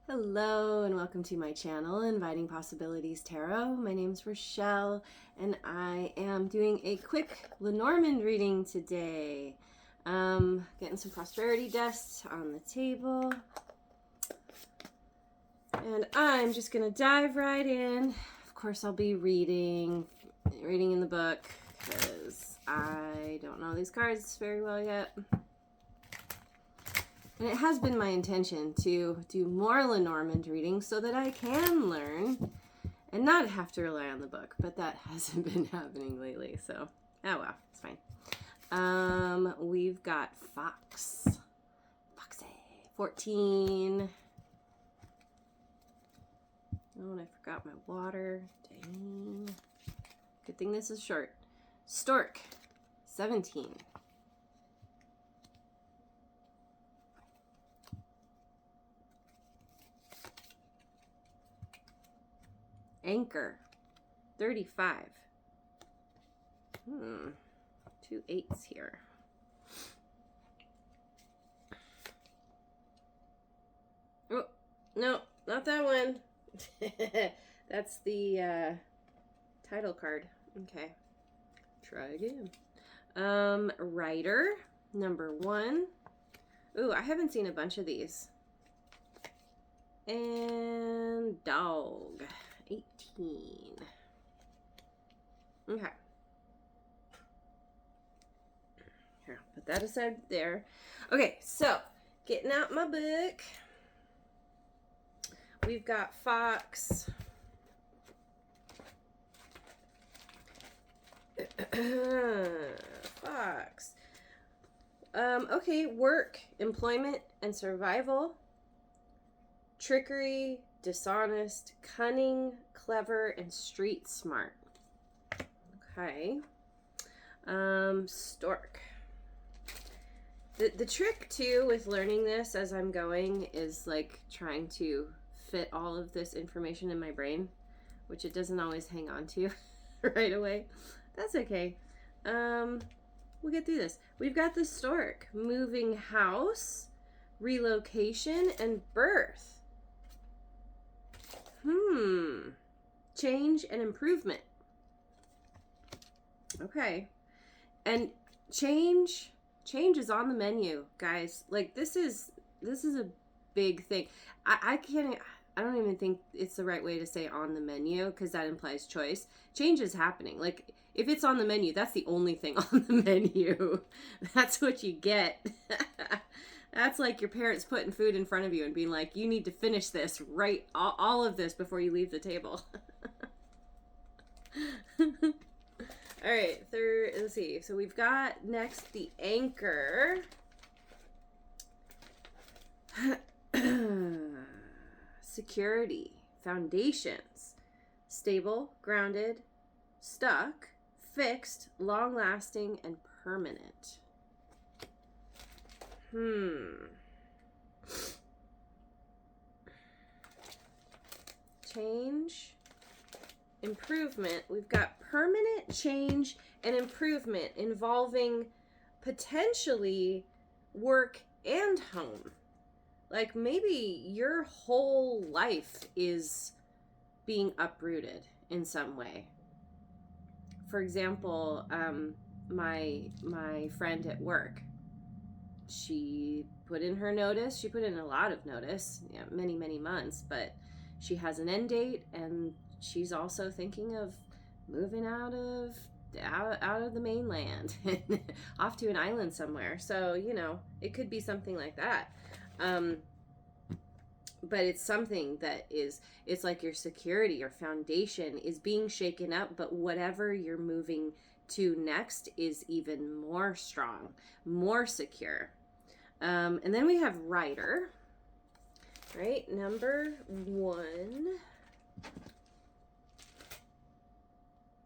Hello and welcome to my channel, Inviting Possibilities Tarot. My name's Rochelle and I am doing a quick Lenormand reading today. Getting some prosperity dust on the table. And I'm just going to dive right in. Of course, I'll be reading in the book because I don't know these cards very well yet. And it has been my intention to do more Lenormand readings so that I can learn and not have to rely on the book, but that hasn't been happening lately, so oh well, it's fine. We've got Foxy 14. Oh, and I forgot my water. Dang. Good thing this is short. Stork 17. Anchor 35. 2 8s here. Oh, no, not that one. That's the title card. Okay. Try again. Rider number 1. Ooh, I haven't seen a bunch of these. And dog 18. Okay. Here, put that aside there. Okay, so getting out my book. We've got Fox. Fox. Okay, work, employment, and survival. Trickery, dishonest, cunning, clever, and street smart. Okay. Stork. The trick too with learning this as I'm going is like trying to fit all of this information in my brain, which it doesn't always hang on to right away. That's okay. We'll get through this. We've got the stork, moving house, relocation, and birth. Change and improvement. Okay. And change is on the menu, guys. Like this is a big thing. I don't even think it's the right way to say on the menu because that implies choice. Change is happening. Like if it's on the menu, that's the only thing on the menu. That's what you get. That's like your parents putting food in front of you and being like, you need to finish this, right? All of this before you leave the table. All right, let's see. So we've got next the anchor. Security, foundations, stable, grounded, stuck, fixed, long-lasting, and permanent. Change, improvement. We've got permanent change and improvement involving potentially work and home. Like maybe your whole life is being uprooted in some way. For example, my friend at work, she put in her notice. She put in a lot of notice, many months, but she has an end date, and she's also thinking of moving out of the mainland off to an island somewhere. So it could be something like that. But it's something that it's like your security, your foundation is being shaken up, but whatever you're moving to next is even more strong, more secure. And then we have Rider, right? Number 1.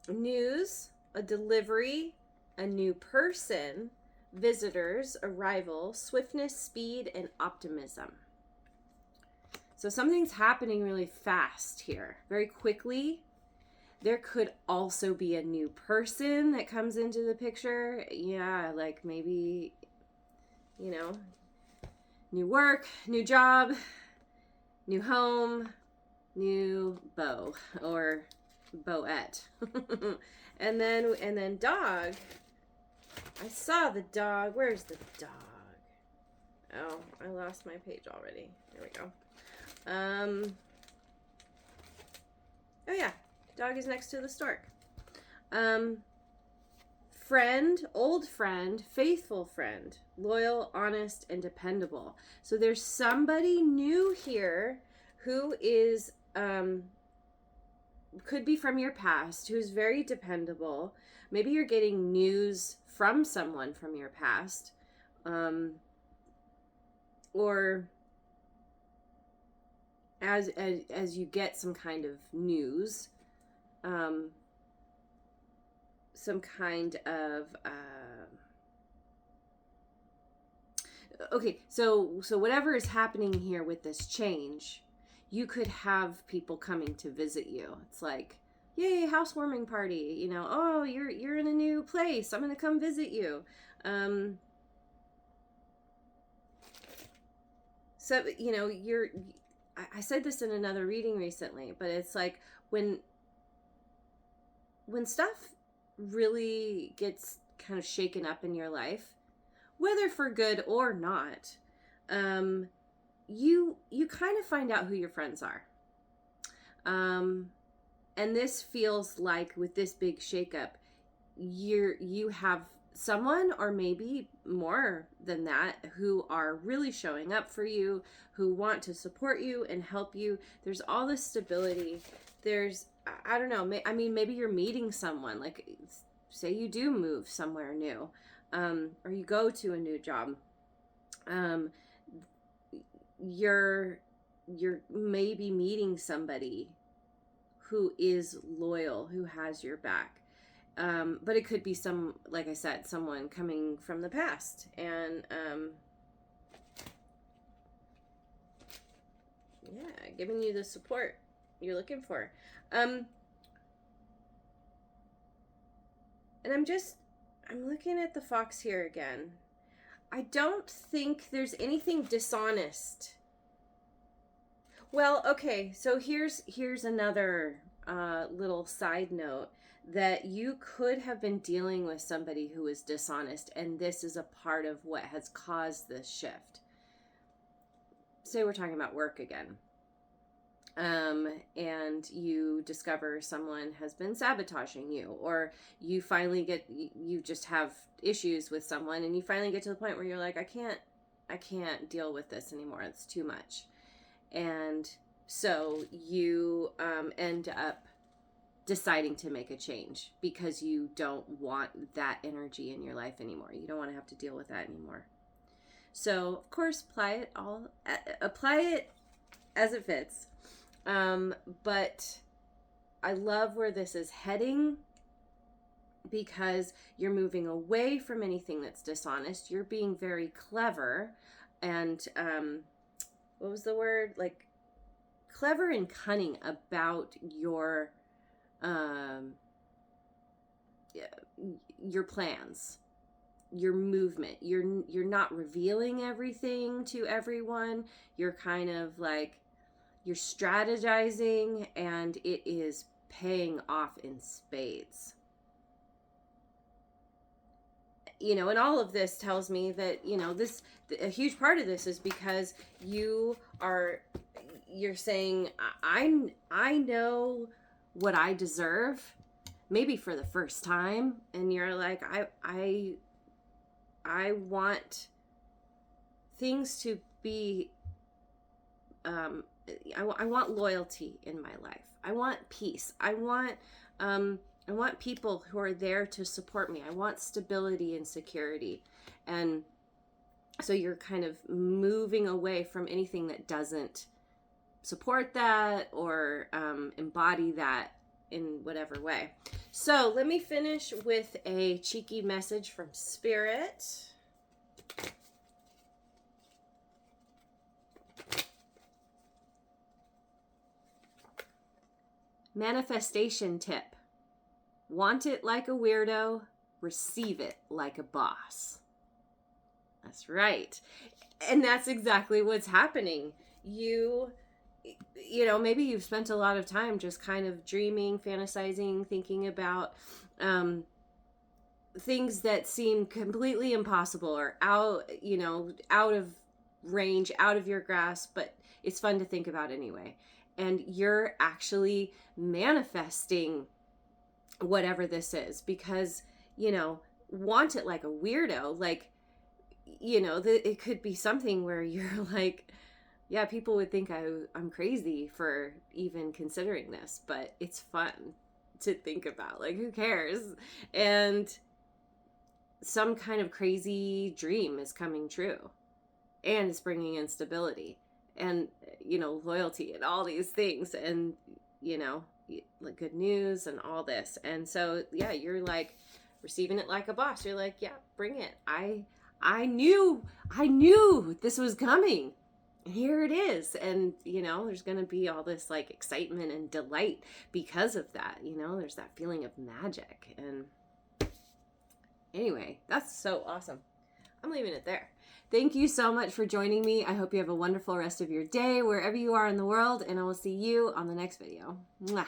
News, a delivery, a new person, visitors, arrival, swiftness, speed, and optimism. So something's happening really fast here, very quickly. There could also be a new person that comes into the picture. Yeah, like maybe, new work, new job, New home, new beau or beauette. and then dog. I saw the dog. Where's the dog? Oh, I lost my page already. There we go. Oh yeah, dog is next to the stork. Friend, old friend, faithful friend, loyal, honest, and dependable. So there's somebody new here who is, could be from your past, who's very dependable. Maybe you're getting news from someone from your past, or as you get some kind of news, some kind of okay, so whatever is happening here with this change, you could have people coming to visit you. It's like, yay, housewarming party, you know, oh, you're in a new place, I'm gonna come visit you. So, you know, I said this in another reading recently, but it's like when stuff really gets kind of shaken up in your life, whether for good or not, you kind of find out who your friends are. And this feels like with this big shakeup, you have someone, or maybe more than that, who are really showing up for you, who want to support you and help you. There's all this stability. There's, I don't know, I mean, maybe you're meeting someone, like say you do move somewhere new, or you go to a new job. You're maybe meeting somebody who is loyal, who has your back. But it could be like I said, someone coming from the past and, yeah, giving you the support you're looking for. And I'm looking at the fox here again. I don't think there's anything dishonest. Well, okay, so here's another little side note, that you could have been dealing with somebody who is dishonest, and this is a part of what has caused this shift. Say we're talking about work again. And you discover someone has been sabotaging you, or you finally you just have issues with someone, and you finally get to the point where you're like, I can't deal with this anymore. It's too much. And so you end up deciding to make a change because you don't want that energy in your life anymore. You don't want to have to deal with that anymore. So of course, apply it as it fits. But I love where this is heading, because you're moving away from anything that's dishonest. You're being very clever and, what was the word? Like, clever and cunning about your plans, your movement. You're not revealing everything to everyone. You're kind of like, you're strategizing, and it is paying off in spades. You know, and all of this tells me that, you know, a huge part of this is because you're saying, I know what I deserve, maybe for the first time, and you're like, I want things to be, I want loyalty in my life. I want peace. I want people who are there to support me. I want stability and security. And so you're kind of moving away from anything that doesn't support that or embody that in whatever way. So let me finish with a cheeky message from Spirit. Manifestation tip. Want it like a weirdo, receive it like a boss. That's right. And that's exactly what's happening. you know, maybe you've spent a lot of time just kind of dreaming, fantasizing, thinking about things that seem completely impossible or out, you know, out of range, out of your grasp, but it's fun to think about anyway. And you're actually manifesting whatever this is because, you know, want it like a weirdo. Like, you know, it could be something where you're like, yeah, people would think I'm crazy for even considering this, but it's fun to think about. Like, who cares? And some kind of crazy dream is coming true, and it's bringing in stability and, you know, loyalty and all these things, and, you know, like good news and all this. And so, yeah, you're like receiving it like a boss. You're like, yeah, bring it. I knew this was coming. Here it is. And, you know, there's going to be all this like excitement and delight because of that. You know, there's that feeling of magic. And anyway, that's so awesome. I'm leaving it there. Thank you so much for joining me. I hope you have a wonderful rest of your day wherever you are in the world, and I will see you on the next video. Mwah.